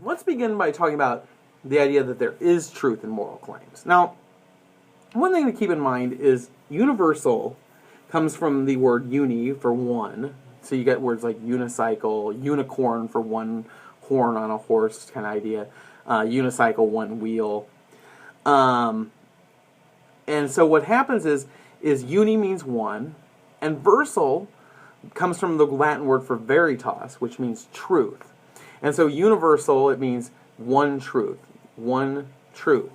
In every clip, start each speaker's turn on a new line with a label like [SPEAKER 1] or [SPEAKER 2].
[SPEAKER 1] let's begin by talking about the idea that there is truth in moral claims. Now, one thing to keep in mind is universal comes from the word uni for one. So you get words like unicycle, unicorn for one horn on a horse kind of idea, unicycle, one wheel. And so what happens is uni means one, and versal comes from the Latin word for veritas, which means truth. And so universal, it means one truth, one truth.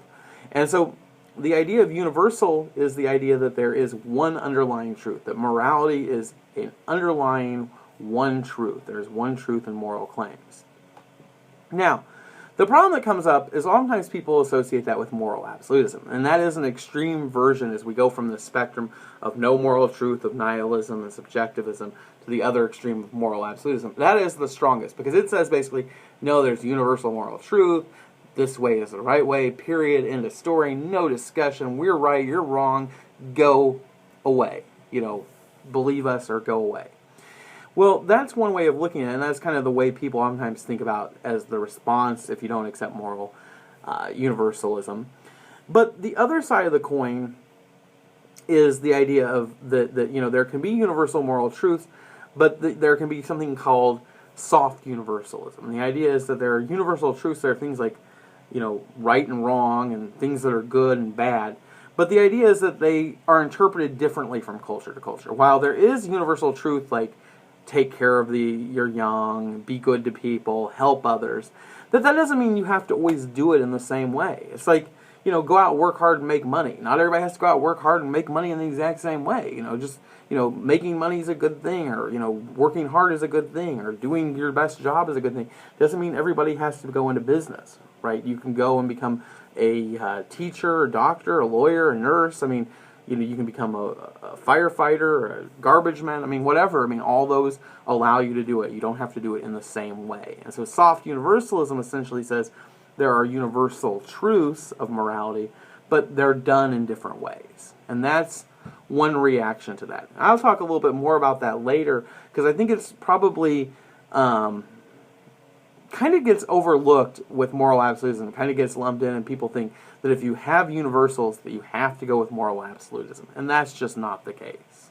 [SPEAKER 1] And so the idea of universal is the idea that there is one underlying truth, that morality is an underlying one truth. There's one truth in moral claims. Now, the problem that comes up is oftentimes people associate that with moral absolutism, and that is an extreme version as we go from the spectrum of no moral truth, of nihilism and subjectivism, to the other extreme of moral absolutism. That is the strongest, because it says basically, no, there's universal moral truth, this way is the right way, period, end of story, no discussion, we're right, you're wrong, go away. Believe us or go away. Well, that's one way of looking at it, and that's kind of the way people oftentimes think about as the response if you don't accept moral universalism. But the other side of the coin is the idea of that there can be universal moral truths, but there can be something called soft universalism. The idea is that there are universal truths, there are things like right and wrong, and things that are good and bad. But the idea is that they are interpreted differently from culture to culture. While there is universal truth like take care of your young, be good to people, help others, that doesn't mean you have to always do it in the same way. It's like, go out, work hard, and make money. Not everybody has to go out, work hard, and make money in the exact same way. Making money is a good thing, or, working hard is a good thing, or doing your best job is a good thing. Doesn't mean everybody has to go into business, right? You can go and become a teacher, a doctor, a lawyer, a nurse. You can become a firefighter, a garbage man, whatever. All those allow you to do it. You don't have to do it in the same way. And so soft universalism essentially says there are universal truths of morality, but they're done in different ways. And that's one reaction to that. I'll talk a little bit more about that later, because I think it's probably kind of gets overlooked with moral absolutism, kind of gets lumped in, and people think that if you have universals that you have to go with moral absolutism, and that's just not the case.